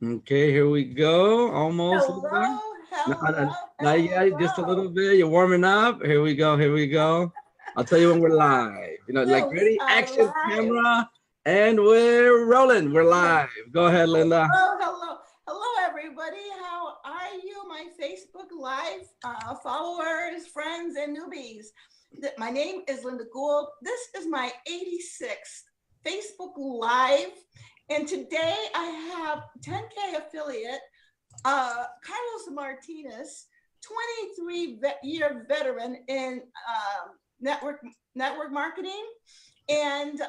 Okay, here we go. Almost. Hello, hello, Not yet, just a hello. little bit. You're warming up. Here we go. Here we go. I'll tell you when we're live. You know, like So we ready, are action, live. camera, and we're rolling. We're live. Go ahead, Linda. Hello, hello, hello, everybody. How are you, my Facebook Live followers, friends, and newbies? My name is Linda Gould. This is my 86th Facebook Live, and today I have 10K affiliate Carlos Martinez, 23-year veteran in network marketing, and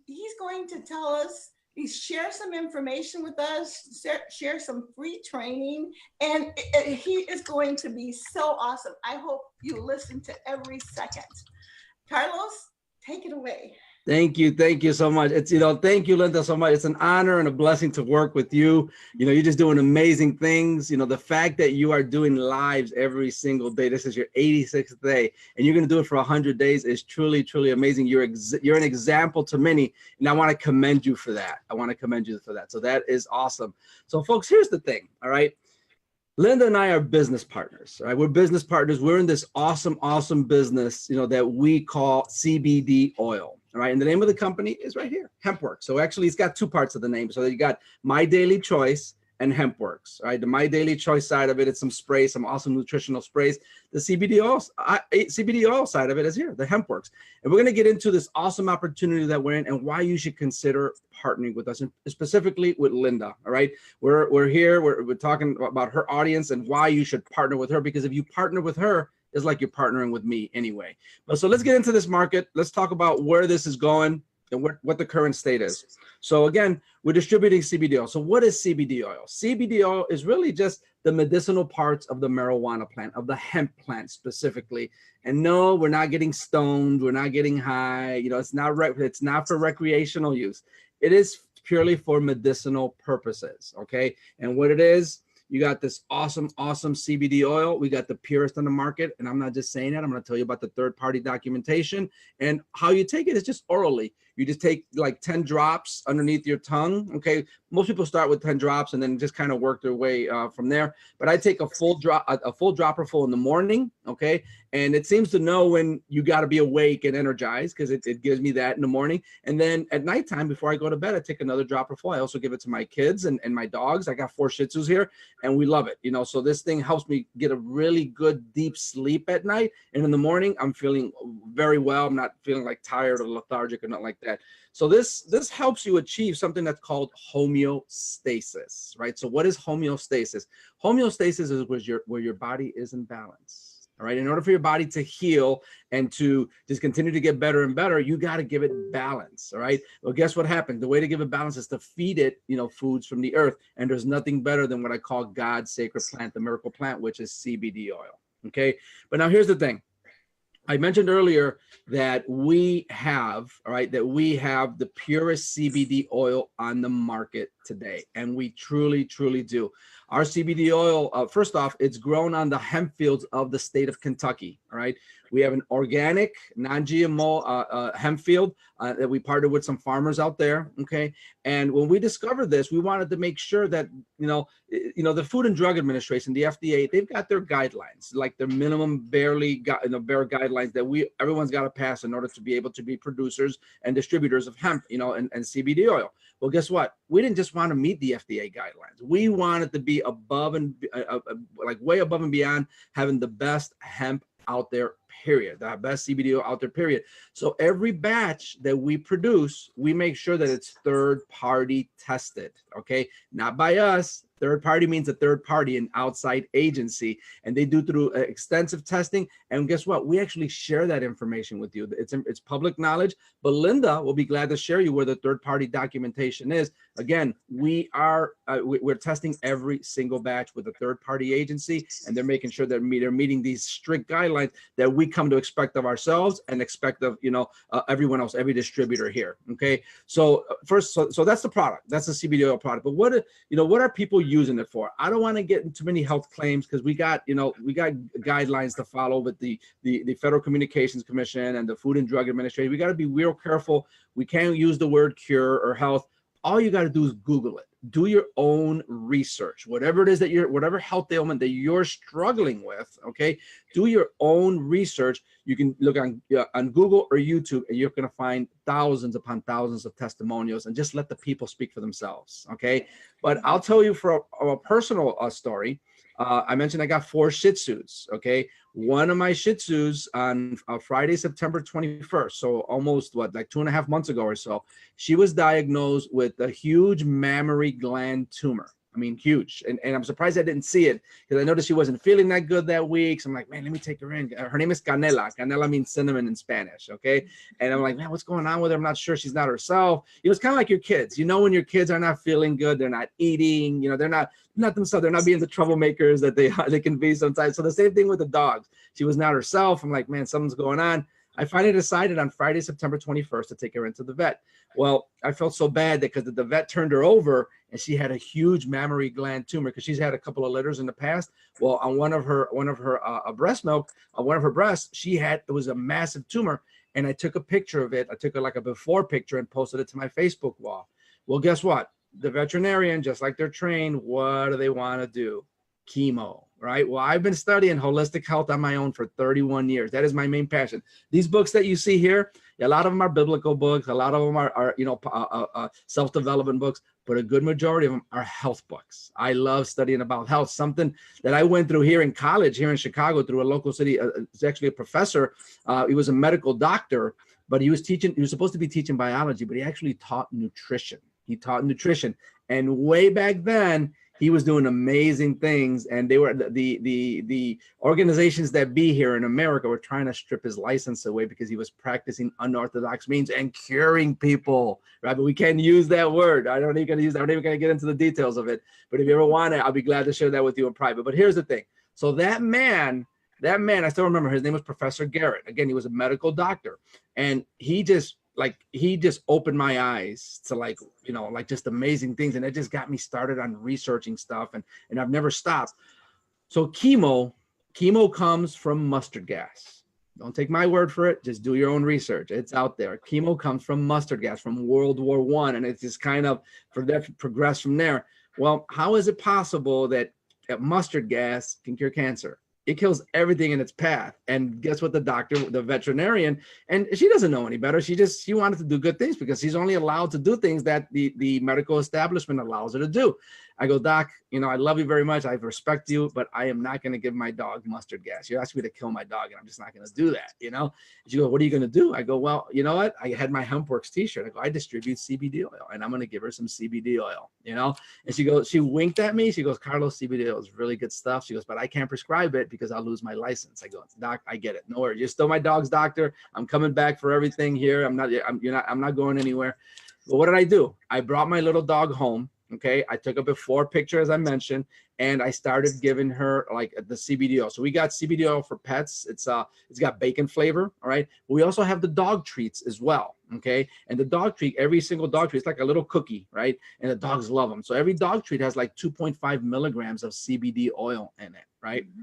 he's going to tell us, share some information with us, share some free training, and he is going to be so awesome. I hope you listen to every second. Carlos, take it away. Thank you so much. It's, thank you, Linda, so much. It's an honor and a blessing to work with you. You're just doing amazing things. The fact that you are doing lives every single day, this is your 86th day, and you're going to do it for 100 days is truly, truly amazing. You're an example to many, and I want to commend you for that. So that is awesome. So folks, here's the thing. All right. Linda and I are business partners, right? We're business partners. We're in this awesome business, that we call CBD oil. All right. And the name of the company is right here, HempWorks. So actually it's got two parts of the name. So you got My Daily Choice and HempWorks, right? The My Daily Choice side of it, it's some sprays, some awesome nutritional sprays. The CBD oil side of it is here, the HempWorks. And we're going to get into this awesome opportunity that we're in and why you should consider partnering with us, and specifically with Linda. All right. We're here. We're talking about her audience and why you should partner with her, because if you partner with her, it's like you're partnering with me anyway. But so let's get into this market. Let's talk about where this is going and what the current state is. So again, we're distributing CBD oil. So what is CBD oil? CBD oil is really just the medicinal parts of the marijuana plant, of the hemp plant specifically. And no, we're not getting stoned. We're not getting high. It's not for recreational use. It is purely for medicinal purposes. Okay. And what it is, you got this awesome CBD oil. We got the purest on the market. And I'm not just saying that. I'm going to tell you about the third-party documentation. And how you take it is just orally. You just take like 10 drops underneath your tongue. Okay. Most people start with 10 drops and then just kind of work their way from there. But I take a full dropper full in the morning. Okay. And it seems to know when you got to be awake and energized, because it gives me that in the morning. And then at nighttime, before I go to bed, I take another dropper full. I also give it to my kids and my dogs. I got 4 Shih Tzus here, and we love it. So this thing helps me get a really good deep sleep at night. And in the morning, I'm feeling very well. I'm not feeling like tired or lethargic or nothing like that. So this helps you achieve something that's called homeostasis, right? So what is homeostasis? Homeostasis is where your body is in balance. All right. In order for your body to heal and to just continue to get better and better, you got to give it balance. All right. Well, guess what happened? The way to give it balance is to feed it, foods from the earth. And there's nothing better than what I call God's sacred plant, the miracle plant, which is CBD oil. Okay. But now here's the thing. I mentioned earlier that we have the purest CBD oil on the market today. And we truly, truly do. Our CBD oil, first off, it's grown on the hemp fields of the state of Kentucky. All right. We have an organic, non-GMO hemp field that we partnered with some farmers out there. Okay. And when we discovered this, we wanted to make sure that, the Food and Drug Administration, the FDA, they've got their guidelines, like their minimum bare guidelines that everyone's got to pass in order to be able to be producers and distributors of hemp, and CBD oil. Well, guess what? We didn't just want to meet the FDA guidelines. We wanted to be above and way above and beyond having the best hemp out there, period. The best CBD oil out there, period. So every batch that we produce, we make sure that it's third-party tested, okay? Not by us. Third party means a third party, an outside agency, and they do through extensive testing. And guess what? We actually share that information with you. It's public knowledge, but Linda will be glad to share you where the third party documentation is. Again, we're testing every single batch with a third party agency, and they're making sure that they're meeting these strict guidelines that we come to expect of ourselves and expect of everyone else, every distributor here. Okay, so so that's the product. That's the CBD oil product. But what are people using it for? I don't want to get into many health claims because we got guidelines to follow with the Federal Communications Commission and the Food and Drug Administration. We got to be real careful. We can't use the word cure or health. All you got to do is Google it. do your own research. Whatever it is that whatever health ailment that you're struggling with, okay, do your own research. You can look on Google or YouTube, and you're going to find thousands upon thousands of testimonials, and just let the people speak for themselves, okay? But I'll tell you for a personal story. I mentioned I got 4 Shih Tzus, okay? One of my Shih Tzus on Friday, September 21st, so almost like 2.5 months ago or so, she was diagnosed with a huge mammary gland tumor. I mean, huge. And I'm surprised I didn't see it, because I noticed she wasn't feeling that good that week. So I'm like, man, let me take her in. Her name is Canela. Canela means cinnamon in Spanish, okay? And I'm like, man, what's going on with her? I'm not sure. She's not herself. You know, it's kind of like your kids. You know, when your kids are not feeling good, they're not eating, you know, they're not themselves. They're not being the troublemakers that they can be sometimes. So the same thing with the dogs. She was not herself. I'm like, man, something's going on. I finally decided on Friday, September 21st to take her into the vet. Well, I felt so bad because the vet turned her over and she had a huge mammary gland tumor, because she's had a couple of litters in the past. Well, on one of her breast milk, on one of her breasts, it was a massive tumor. And I took a picture of it. I took like a before picture and posted it to my Facebook wall. Well, guess what? The veterinarian, just like they're trained, what do they want to do? Chemo, right? Well, I've been studying holistic health on my own for 31 years. That is my main passion. These books that you see here, a lot of them are biblical books. A lot of them are self-development books, but a good majority of them are health books. I love studying about health. Something that I went through here in college, here in Chicago, through a local city. It's actually a professor. He was a medical doctor, but he was supposed to be teaching biology, but he actually taught nutrition. He taught nutrition. And way back then, he was doing amazing things, and they were the organizations that be here in America were trying to strip his license away because he was practicing unorthodox means and curing people, right? But we can't use that word. I'm not even going to get into the details of it. But if you ever want it, I'll be glad to share that with you in private. But here's the thing. So that man, I still remember his name was Professor Garrett. Again, he was a medical doctor, and he just opened my eyes to just amazing things. And it just got me started on researching stuff, and I've never stopped. So chemo comes from mustard gas. Don't take my word for it. Just do your own research. It's out there. Chemo comes from mustard gas from World War I, and it's just kind of progressed from there. Well, how is it possible that mustard gas can cure cancer? It kills everything in its path. And guess what? The veterinarian, and she doesn't know any better. She wanted to do good things, because she's only allowed to do things that the medical establishment allows her to do. I go, Doc, I love you very much. I respect you, but I am not going to give my dog mustard gas. You asked me to kill my dog, and I'm just not going to do that. And she goes, what are you going to do? I go, well, you know what? I had my HempWorks t-shirt. I go, I distribute CBD oil, and I'm going to give her some CBD oil, And she winked at me. She goes, Carlos, CBD oil is really good stuff. She goes, but I can't prescribe it because I'll lose my license. I go, Doc, I get it. No worries. You're still my dog's doctor. I'm coming back for everything here. I'm not going anywhere. But what did I do? I brought my little dog home. Okay, I took a before picture, as I mentioned, and I started giving her like the CBD oil. So we got CBD oil for pets. It's got bacon flavor. All right. We also have the dog treats as well. Okay. And the dog treat, every single dog treat, it's like a little cookie, right? And the dogs love them. So every dog treat has like 2.5 milligrams of CBD oil in it, right? Mm-hmm.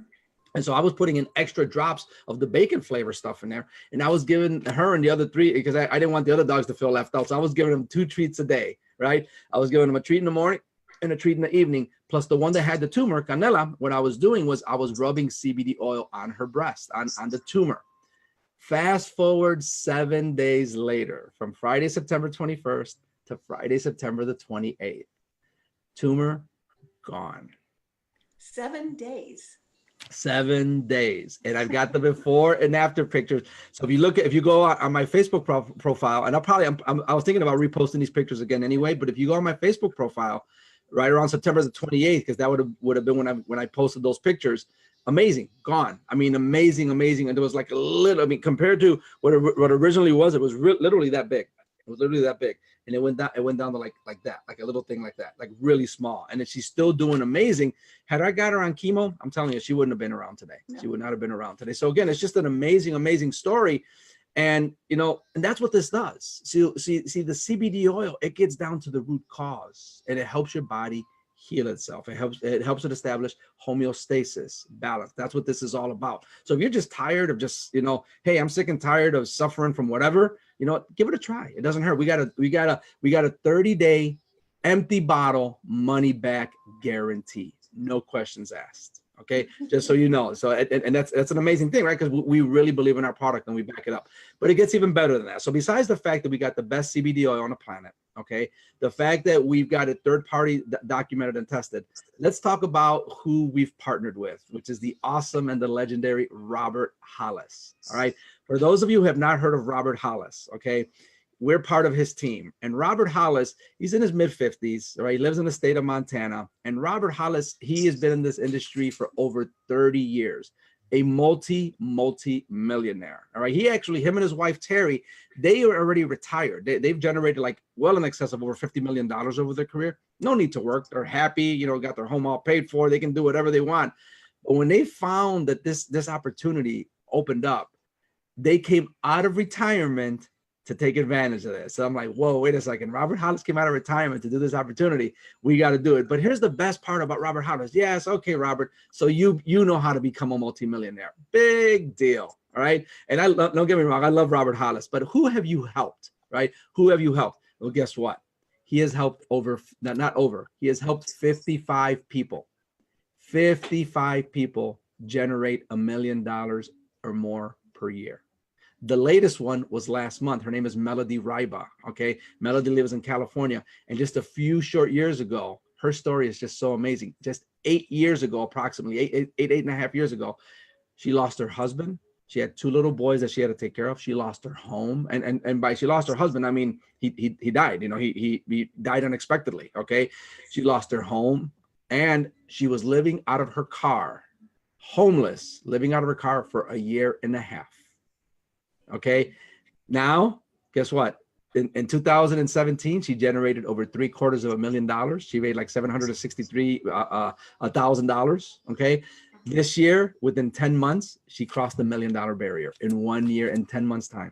And so I was putting in extra drops of the bacon flavor stuff in there. And I was giving her and the other 3, because I didn't want the other dogs to feel left out. So I was giving them 2 treats a day, right? I was giving them a treat in the morning and a treat in the evening. Plus the one that had the tumor, Canela, what I was doing was I was rubbing CBD oil on her breast, on the tumor. Fast forward 7 days later, from Friday, September 21st to Friday, September the 28th. Tumor gone. 7 days. 7 days. And I've got the before and after pictures. So if you go on my Facebook profile, and I was thinking about reposting these pictures again anyway, but if you go on my Facebook profile right around September the 28th, because that would have been when I posted those pictures, amazing, gone. I mean, amazing. And there was like a little, compared to what originally was, it was literally that big. It was literally that big. And it went down to like that, like a little thing like that, like really small. And she's still doing amazing. Had I got her on chemo, I'm telling you, she wouldn't have been around today. No. She would not have been around today. So again, it's just an amazing story. And, and that's what this does. See the CBD oil, it gets down to the root cause, and it helps your body heal itself. It helps it establish homeostasis, balance. That's what this is all about. So if you're just tired of just, hey, I'm sick and tired of suffering from whatever, give it a try. It doesn't hurt. We got a 30-day empty bottle, money back guarantee, no questions asked. Okay, just so you know. So and that's an amazing thing, right? Because we really believe in our product and we back it up. But it gets even better than that. So besides the fact that we got the best CBD oil on the planet, okay, the fact that we've got it third party documented and tested, let's talk about who we've partnered with, which is the awesome and the legendary Robert Hollis. All right, for those of you who have not heard of Robert Hollis, okay, we're part of his team. And Robert Hollis, he's in his mid-50s, right? He lives in the state of Montana. And Robert Hollis, he has been in this industry for over 30 years, a multi-millionaire. All right. He actually, him and his wife, Terry, they are already retired. They've generated like well in excess of over $50 million over their career. No need to work. They're happy, you know, got their home all paid for. They can do whatever they want. But when they found that this opportunity opened up, they came out of retirement to take advantage of this. So I'm like, whoa, wait a second. Robert Hollis came out of retirement to do this opportunity. We got to do it. But here's the best part about Robert Hollis. Yes, okay, Robert. So you know how to become a multimillionaire. Big deal. All right. And don't get me wrong, I love Robert Hollis, but who have you helped? Right? Who have you helped? Well, guess what? He has helped he has helped 55 people. 55 people generate $1 million or more per year. The latest one was last month. Her name is Melody Ryba. Okay. Melody lives in California. And just a few short years ago, her story is just so amazing. Just 8 years ago, approximately eight and a half years ago, she lost her husband. She had 2 little boys that she had to take care of. She lost her home. And by she lost her husband, I mean, he died, you know, he died unexpectedly. Okay. She lost her home and she was living out of her car, homeless, living out of her car for a year and a half. Okay. Now, guess what? In 2017, she generated over $750,000. She made like $763,000. Okay. This year, within 10 months, she crossed the $1 million barrier in 1 year and 10 months time.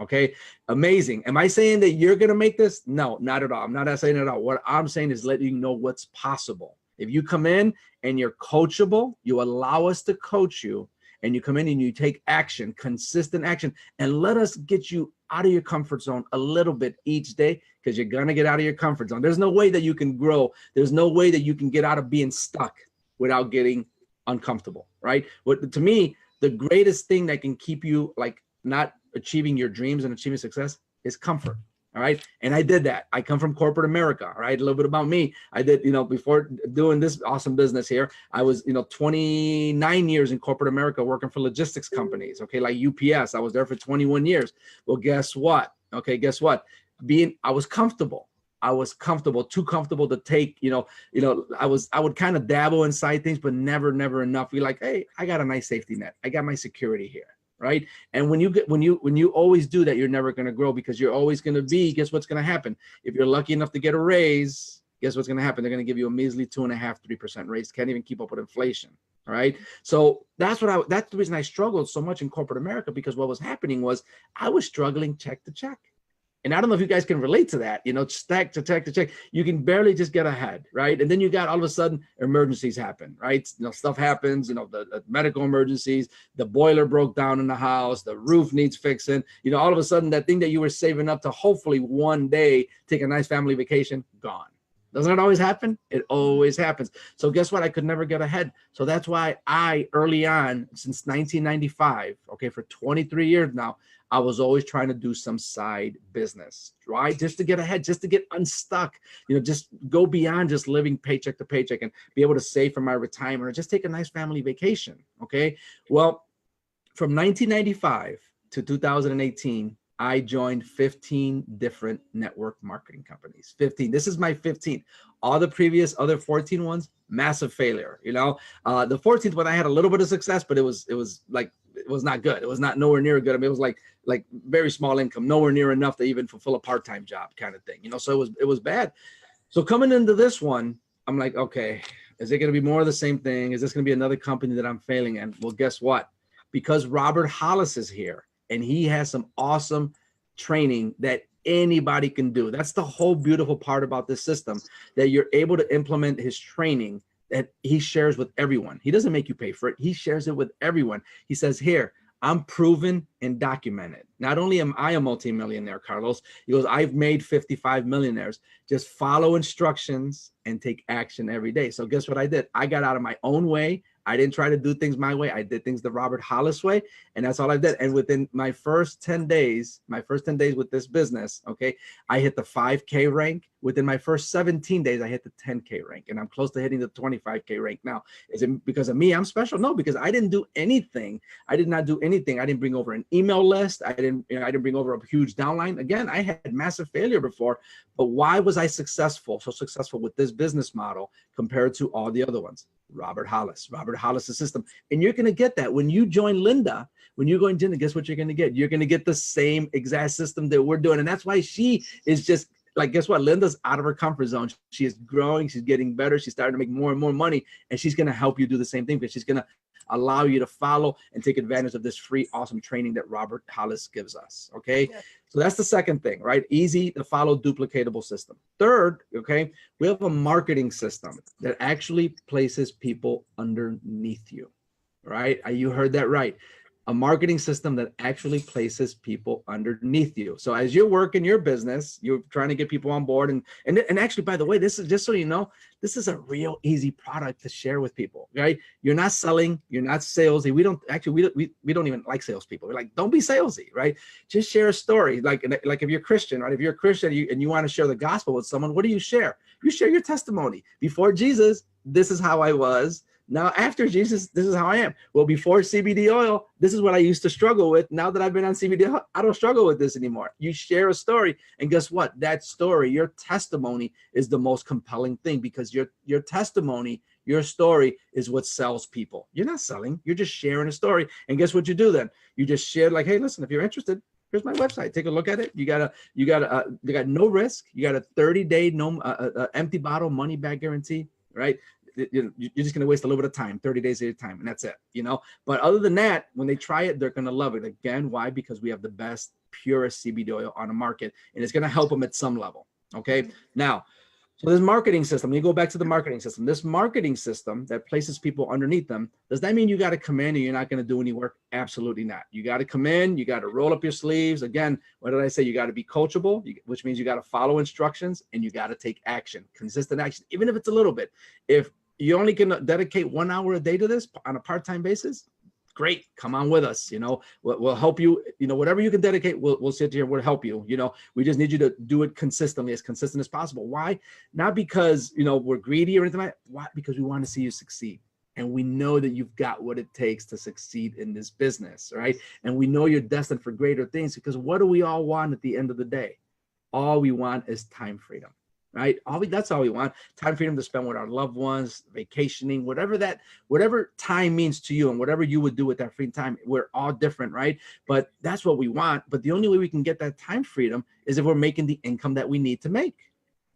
Okay. Amazing. Am I saying that you're going to make this? No, not at all. I'm not saying it at all. What I'm saying is letting you know what's possible. If you come in and you're coachable, you allow us to coach you, and you come in and you take action, consistent action, and let us get you out of your comfort zone a little bit each day, because you're going to get out of your comfort zone. There's no way that you can grow. There's no way that you can get out of being stuck without getting uncomfortable, right? To me, the greatest thing that can keep you like not achieving your dreams and achieving success is comfort. All right. And I did that. I come from corporate America. All right. A little bit about me. I did, you know, before doing this awesome business here, I was, you know, 29 years in corporate America working for logistics companies. Okay. Like UPS. I was there for 21 years. Well, guess what? Okay. Guess what? I was comfortable. Too comfortable to take, I would kind of dabble inside things, but never enough. Be like, hey, I got a nice safety net. I got my security here. Right. And when you always do that, you're never going to grow, because you're always going to be, guess what's going to happen? If you're lucky enough to get a raise, guess what's going to happen? They're going to give you a measly 2.5-3% raise. Can't even keep up with inflation. All right. So that's the reason I struggled so much in corporate America, because what was happening was I was struggling check to check. And I don't know if you guys can relate to that, stack to check. You can barely just get ahead, right? And then you got all of a sudden emergencies happen, right? Stuff happens, the medical emergencies, the boiler broke down in the house, the roof needs fixing, all of a sudden that thing that you were saving up to hopefully one day take a nice family vacation, gone. Doesn't it always happen? It always happens. So guess what? I could never get ahead. So that's why I, early on, since 1995, okay, for 23 years now, I was always trying to do some side business, right? Just to get ahead, just to get unstuck, just go beyond just living paycheck to paycheck and be able to save for my retirement or just take a nice family vacation, okay? Well, from 1995 to 2018, I joined 15 different network marketing companies. 15. This is my 15th. All the previous other 14 ones, massive failure. The 14th one I had a little bit of success, but it was not good. It was not nowhere near good. I mean, it was like very small income, nowhere near enough to even fulfill a part-time job kind of thing. So it was bad. So coming into this one, I'm like, okay, is it going to be more of the same thing? Is this going to be another company that I'm failing in? Well, guess what? Because Robert Hollis is here, and he has some awesome training that anybody can do. That's the whole beautiful part about this system, that you're able to implement his training that he shares with everyone. He doesn't make you pay for it. He shares it with everyone. He says, here, I'm proven and documented. Not only am I a multimillionaire, Carlos, he goes, I've made 55 millionaires. Just follow instructions and take action every day. So guess what I did? I got out of my own way. I didn't try to do things my way. I did things the Robert Hollis way. And that's all I did. And within my first 10 days with this business, okay, I hit the 5K rank. Within my first 17 days, I hit the 10K rank. And I'm close to hitting the 25K rank now. Is it because of me? I'm special? No, because I didn't do anything. I did not do anything. I didn't bring over an email list. I didn't bring over a huge downline. Again, I had massive failure before, but why was I so successful with this business model compared to all the other ones? Robert Hollis, the system. And you're going to get that when you join Linda, when you go into Linda, guess what you're going to get? You're going to get the same exact system that we're doing. And that's why she is just like, guess what? Linda's out of her comfort zone. She is growing. She's getting better. She's starting to make more and more money. And she's going to help you do the same thing, because she's going to allow you to follow and take advantage of this free, awesome training that Robert Hollis gives us. Okay. Yeah. So that's the second thing, right? Easy to follow, duplicatable system. Third, okay, we have a marketing system that actually places people underneath you, right? You heard that right. A marketing system that actually places people underneath you. So as you work in your business, you're trying to get people on board. And actually, by the way, this is just so you know, this is a real easy product to share with people, right? You're not selling, you're not salesy. We don't even like salespeople. We're like, don't be salesy, right? Just share a story. Like if you're Christian, right? If you're a Christian and you want to share the gospel with someone, what do you share? You share your testimony. Before Jesus, this is how I was. Now, after Jesus, this is how I am. Well, before CBD oil, this is what I used to struggle with. Now that I've been on CBD oil, I don't struggle with this anymore. You share a story, and guess what? That story, your testimony, is the most compelling thing, because your testimony, your story is what sells people. You're not selling. You're just sharing a story. And guess what you do then? You just share like, hey, listen, if you're interested, here's my website. Take a look at it. You got no risk. You got a 30-day empty bottle money back guarantee, right? You're just going to waste a little bit of time, 30 days at a time, and that's it, But other than that, when they try it, they're going to love it. Again, why? Because we have the best, purest CBD oil on the market, and it's going to help them at some level, okay? Now, so this marketing system, you go back to the marketing system. This marketing system that places people underneath them, does that mean you got to come in and you're not going to do any work? Absolutely not. You got to come in, you got to roll up your sleeves. Again, what did I say? You got to be coachable, which means you got to follow instructions, and you got to take action, consistent action, even if it's a little bit. If you only can dedicate 1 hour a day to this on a part-time basis, great, come on with us. We'll help you. Whatever you can dedicate, we'll sit here, we'll help you. We just need you to do it consistently, as consistent as possible. Why? Not because we're greedy or anything like that. Why? Because we want to see you succeed. And we know that you've got what it takes to succeed in this business, right? And we know you're destined for greater things, because what do we all want at the end of the day? All we want is time freedom. Right? That's all we want. Time freedom to spend with our loved ones, vacationing, whatever time means to you, and whatever you would do with that free time. We're all different, right? But that's what we want. But the only way we can get that time freedom is if we're making the income that we need to make.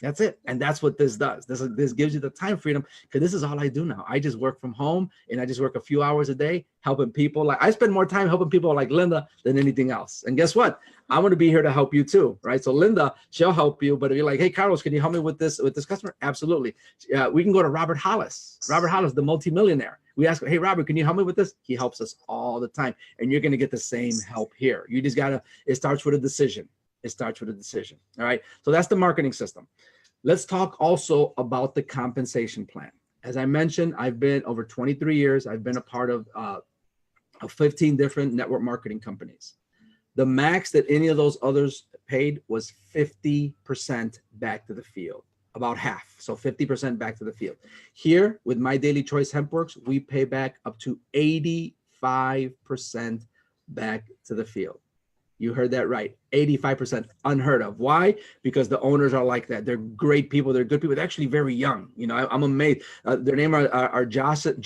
That's it. And that's what this does. This gives you the time freedom, because this is all I do now. I just work from home, and I just work a few hours a day helping people. Like, I spend more time helping people like Linda than anything else. And guess what? I'm going to be here to help you too, right? So Linda, she'll help you. But if you're like, hey, Carlos, can you help me with this customer? Absolutely. We can go to Robert Hollis, the multimillionaire. We ask, hey, Robert, can you help me with this? He helps us all the time. And you're going to get the same help here. You just it starts with a decision. It starts with a decision. All right. So that's the marketing system. Let's talk also about the compensation plan. As I mentioned, I've been over 23 years. I've been a part of 15 different network marketing companies. The max that any of those others paid was 50% back to the field, about half. So 50% back to the field. Here with My Daily Choice HempWorks, we pay back up to 85% back to the field. You heard that right. 85%, unheard of. Why? Because the owners are like that. They're great people. They're good people. They're actually very young. I'm amazed. Their name are Josh and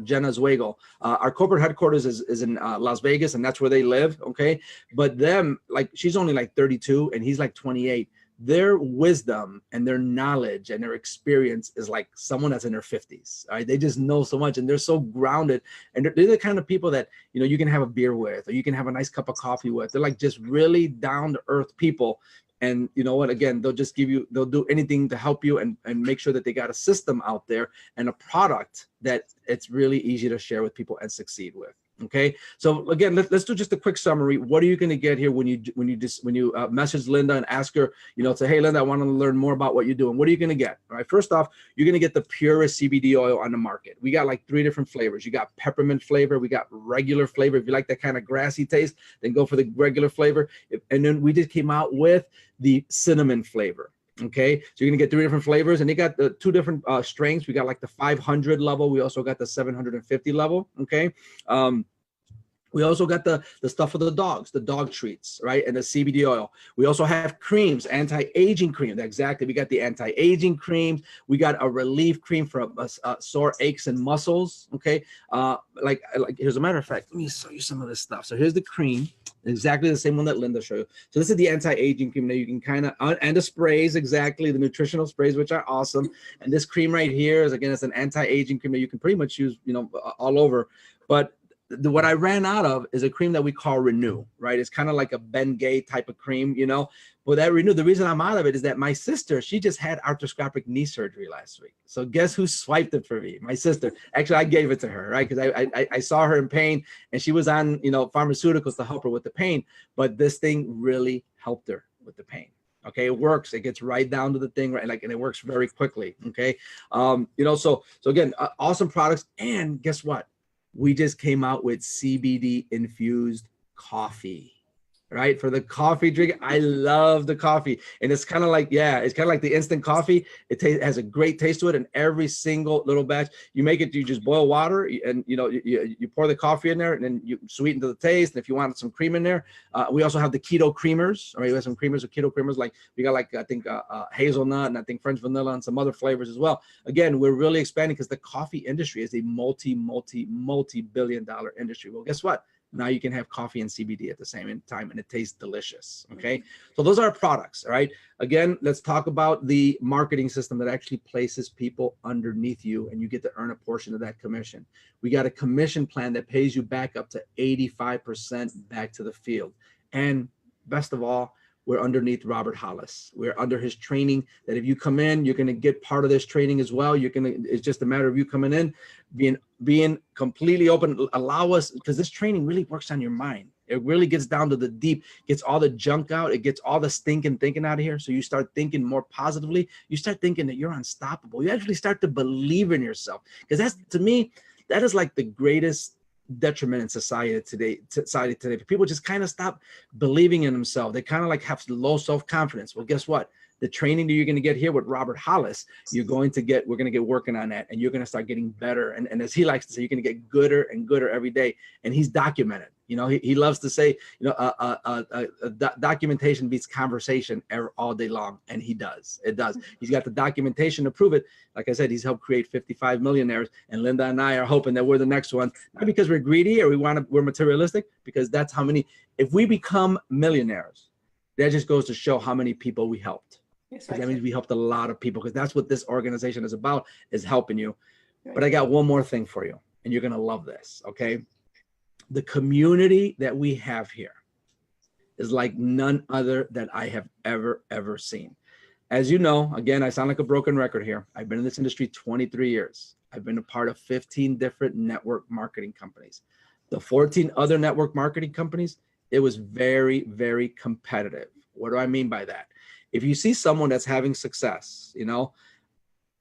Jenna Zwagel. Our corporate headquarters is in Las Vegas, and that's where they live. Okay. But them, like, she's only like 32 and he's like 28. Their wisdom and their knowledge and their experience is like someone that's in their 50s. All right? They just know so much, and they're so grounded. And they're the kind of people that, you can have a beer with, or you can have a nice cup of coffee with. They're like just really down to earth people. And you know what, again, they'll do anything to help you and make sure that they got a system out there and a product that it's really easy to share with people and succeed with. Okay, so again, let's do just a quick summary. What are you going to get here when you message Linda and ask her, say, hey, Linda, I want to learn more about what you're doing. What are you going to get? All right, first off, you're going to get the purest CBD oil on the market. We got like 3 different flavors. You got peppermint flavor, we got regular flavor. If you like that kind of grassy taste, then go for the regular flavor. And then we just came out with the cinnamon flavor. Okay, so you're gonna get 3 different flavors, and they got the 2 different strengths. We got like the 500 level. We also got the 750 level. Okay, we also got the stuff for the dogs, the dog treats, right? And the CBD oil. We also have creams, anti-aging cream. Exactly. We got the anti-aging creams. We got a relief cream for sore aches and muscles. Okay. Like here's a matter of fact, let me show you some of this stuff. So here's the cream, exactly the same one that Linda showed you. So this is the anti-aging cream that you can kind of, and the sprays, exactly, the nutritional sprays, which are awesome. And this cream right here is, again, it's an anti-aging cream that you can pretty much use, all over. But what I ran out of is a cream that we call Renew, right? It's kind of like a Bengay type of cream, But that Renew, the reason I'm out of it is that my sister, she just had arthroscopic knee surgery last week. So guess who swiped it for me? My sister. Actually, I gave it to her, right? Because I saw her in pain, and she was on, pharmaceuticals to help her with the pain. But this thing really helped her with the pain. Okay, it works. It gets right down to the thing, right? And it works very quickly. Okay, so again, awesome products. And guess what? We just came out with CBD infused coffee, right? For the coffee drink. I love the coffee. And it's kind of like, it's kind of like the instant coffee. It has a great taste to it. And every single little batch, you make it, you just boil water and, you pour the coffee in there, and then you sweeten to the taste. And if you wanted some cream in there, we also have the keto creamers. All right, we have some creamers or keto creamers. Like we got I think hazelnut, and I think French vanilla, and some other flavors as well. Again, we're really expanding because the coffee industry is a multi-billion dollar industry. Well, guess what? Now you can have coffee and CBD at the same time, and it tastes delicious. Okay, so those are our products. All right, again, let's talk about the marketing system that actually places people underneath you, and you get to earn a portion of that commission. We got a commission plan that pays you back up to 85% back to the field. And best of all, we're underneath Robert Hollis. We're under his training that if you come in, you're going to get part of this training as well. It's just a matter of you coming in, being completely open, allow us, because this training really works on your mind. It really gets down to the deep, gets all the junk out. It gets all the stinking thinking out of here. So you start thinking more positively. You start thinking that you're unstoppable. You actually start to believe in yourself, because that's, to me, that is like the greatest detriment in society today. People just kind of stop believing in themselves. They kind of like have low self-confidence. Well, guess what? The training that you're going to get here with Robert Hollis, we're going to get working on that, and you're going to start getting better. And as he likes to say, you're going to get gooder and gooder every day. And he's documented. He loves to say, documentation beats conversation all day long. And he does. It does. He's got the documentation to prove it. Like I said, he's helped create 55 millionaires. And Linda and I are hoping that we're the next one, not because we're greedy or we're materialistic, because that's how many, if we become millionaires, that just goes to show how many people we helped. Yes, that means we helped a lot of people, because that's what this organization is about, is helping you. Right. But I got one more thing for you, and you're going to love this. Okay. The community that we have here is like none other that I have ever seen. As you know, again, I sound like a broken record here. I've been in this industry 23 years. I've been a part of 15 different network marketing companies. The 14 other network marketing companies, it was very, very competitive. What do I mean by that? If you see someone that's having success,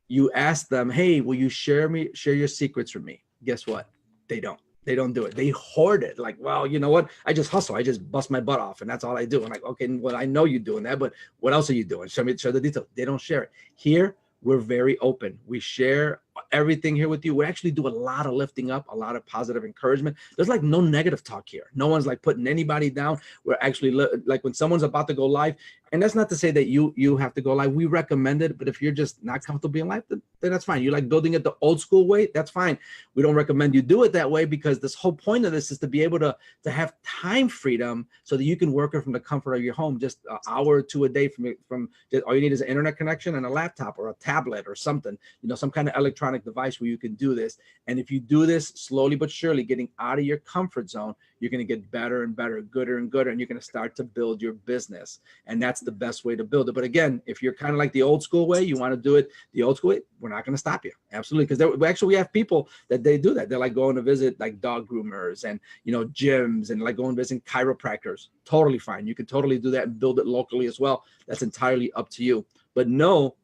you ask them, hey, will you share your secrets with me? Guess what? They don't do it. They hoard it. Like, well, you know what? I just hustle. I just bust my butt off, and that's all I do. I'm like, okay, well, I know you're doing that, but what else are you doing? Show the details. They don't share it. Here, we're very open. We share everything here with you. We actually do a lot of lifting up, a lot of positive encouragement. There's like no negative talk here. No one's like putting anybody down. We're actually like when someone's about to go live, and that's not to say that you have to go live. We recommend it, but if you're just not comfortable being live, then that's fine. You like building it the old school way, that's fine. We don't recommend you do it that way, because this whole point of this is to be able to have time freedom so that you can work it from the comfort of your home, just an hour or two a day from just, all you need is an internet connection and a laptop or a tablet or something, some kind of electronic device where you can do this. And if you do this slowly but surely, getting out of your comfort zone, you're going to get better and better, gooder and gooder, and you're going to start to build your business. And that's the best way to build it. But again, if you're kind of like the old school way, you want to do it the old school way, we're not going to stop you. Absolutely. Because we have people that they do that. They're like going to visit like dog groomers and, you know, gyms and like going to visit chiropractors. Totally fine. You can totally do that and build it locally as well. That's entirely up to you. But know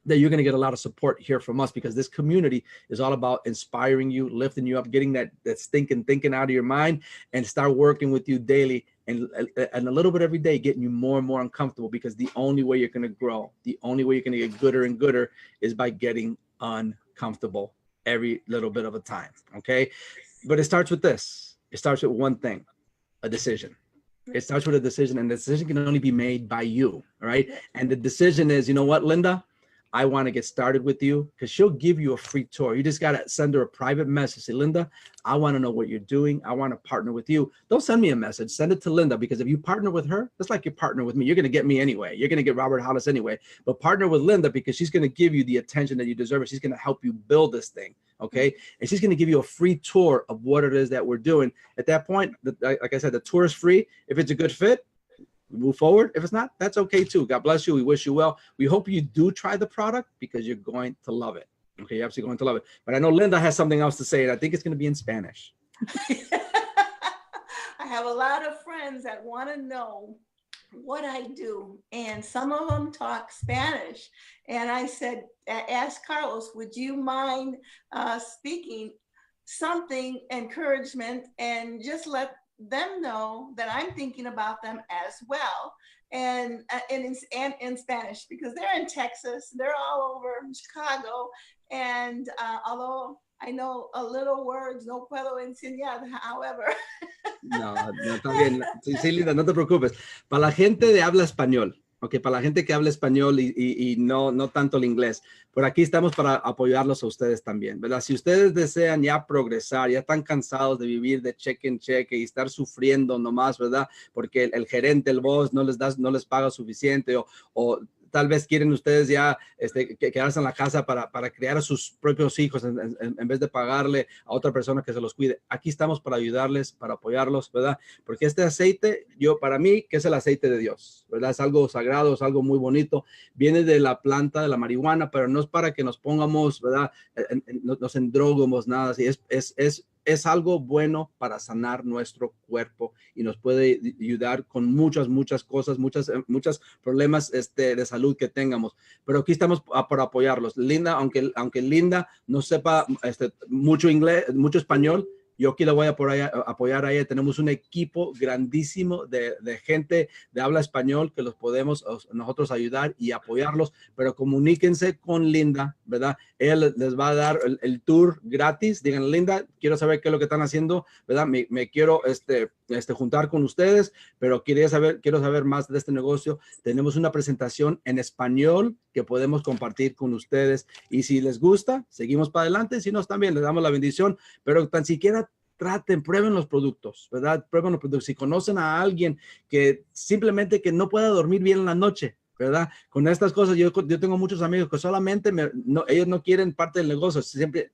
that you're going to get a lot of support here from us, because this community is all about inspiring you, lifting you up, getting that stinking thinking out of your mind, and start working with you daily and a little bit every day, getting you more and more uncomfortable, because the only way you're going to grow, the only way you're going to get gooder and gooder is by getting uncomfortable every little bit of a time. Okay. But it starts with this. It starts with one thing, a decision. It starts with a decision, and the decision can only be made by you. All right. And the decision is, you know what, Linda, I want to get started with you, because she'll give you a free tour. You just got to send her a private message. Say, Linda, I want to know what you're doing. I want to partner with you. Don't send me a message. Send it to Linda, because if you partner with her, that's like you partner with me. You're going to get me anyway. You're going to get Robert Hollis anyway. But partner with Linda, because she's going to give you the attention that you deserve. She's going to help you build this thing. Okay. And she's going to give you a free tour of what it is that we're doing. At that point, like I said, the tour is free. If it's a good fit, move forward. If it's not, that's okay too. God bless you. We wish you well. We hope you do try the product, because you're going to love it. Okay, you're absolutely going to love it. But I know Linda has something else to say, and I think it's going to be in Spanish. I have a lot of friends that want to know what I do, and some of them talk Spanish. And I said, ask Carlos, would you mind speaking something encouragement, and just let them know that I'm thinking about them as well, and in Spanish, because they're in Texas, they're all over Chicago, and although I know a little words, no puedo enseñar, however. No, está bien. Sí, Linda, no te preocupes. Para la gente de habla español, ok, para la gente que habla español y no tanto el inglés, por aquí estamos para apoyarlos a ustedes también, ¿verdad? Si ustedes desean ya progresar, ya están cansados de vivir de cheque en cheque y estar sufriendo nomás, ¿verdad? Porque el gerente, el boss no les paga suficiente, o tal vez quieren ustedes ya quedarse en la casa para criar a sus propios hijos en vez de pagarle a otra persona que se los cuide. Aquí estamos para ayudarles, para apoyarlos, ¿verdad? Porque este aceite, para mí, que es el aceite de Dios, ¿verdad? Es algo sagrado, es algo muy bonito. Viene de la planta de la marihuana, pero no es para que nos pongamos, ¿verdad? Nos endroguemos, nada así. Es algo bueno para sanar nuestro cuerpo, y nos puede ayudar con muchas cosas, muchos problemas de salud que tengamos. Pero aquí estamos para apoyarlos. Linda, aunque Linda no sepa mucho inglés, mucho español, yo aquí la voy a apoyar a ella. Tenemos un equipo grandísimo de gente de habla español que los podemos nosotros ayudar y apoyarlos, pero comuníquense con Linda, ¿verdad? Ella les va a dar el tour gratis. Digan, Linda, quiero saber qué es lo que están haciendo, ¿verdad? Me quiero juntar con ustedes, pero quiero saber más de este negocio. Tenemos una presentación en español que podemos compartir con ustedes, y si les gusta, seguimos para adelante. Si no, también les damos la bendición, pero tan siquiera prueben los productos, ¿verdad? Prueben los productos. Si conocen a alguien que simplemente que no pueda dormir bien en la noche, ¿verdad? Con estas cosas, yo tengo muchos amigos que solamente ellos no quieren parte del negocio,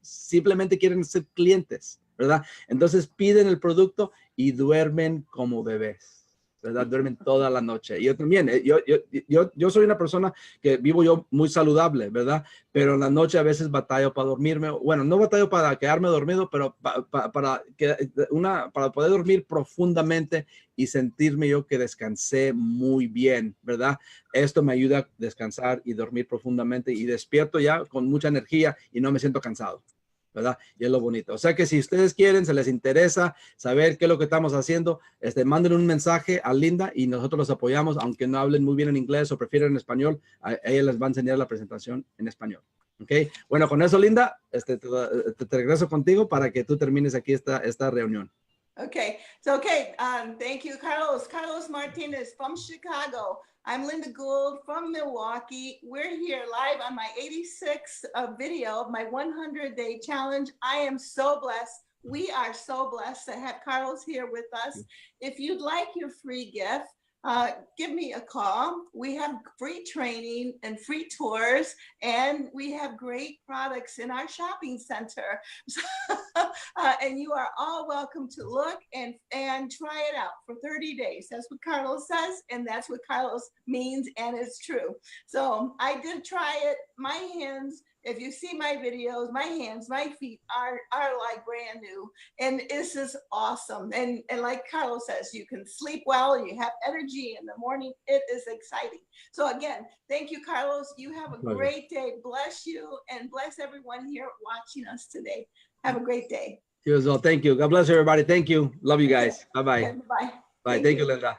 simplemente quieren ser clientes, ¿verdad? Entonces piden el producto y duermen como bebés, ¿verdad? Duermen toda la noche. Yo también, yo soy una persona que vivo yo muy saludable, ¿verdad? Pero en la noche a veces batallo para dormirme. Bueno, no batallo para quedarme dormido, pero para poder dormir profundamente y sentirme yo que descansé muy bien, ¿verdad? Esto me ayuda a descansar y dormir profundamente, y despierto ya con mucha energía y no me siento cansado, ¿verdad? Y es lo bonito. O sea que si ustedes quieren, se les interesa saber qué es lo que estamos haciendo, manden un mensaje a Linda y nosotros los apoyamos, aunque no hablen muy bien en inglés o prefieren en español, ella les va a enseñar la presentación en español. ¿Ok? Bueno, con eso, Linda, te regreso contigo para que tú termines aquí esta reunión. Okay, thank you, Carlos. Carlos Martinez from Chicago. I'm Linda Gould from Milwaukee. We're here live on my 86th video of my 100-day challenge. I am so blessed. We are so blessed to have Carlos here with us. If you'd like your free gift, give me a call. We have free training and free tours, and we have great products in our shopping center. And you are all welcome to look and try it out for 30 days. That's what Carlos says, and that's what Carlos means, and it's true. So I did try it. My hands, if you see my videos, my hands, my feet are like brand new, and this is awesome. And like Carlos says, you can sleep well, you have energy in the morning. It is exciting. So again, thank you, Carlos. You have a great day. Bless you, and bless everyone here watching us today. Have a great day. You as well. Thank you. God bless everybody. Thank you. Love you guys. Bye-bye. Okay, bye. Bye. Thank you, Linda.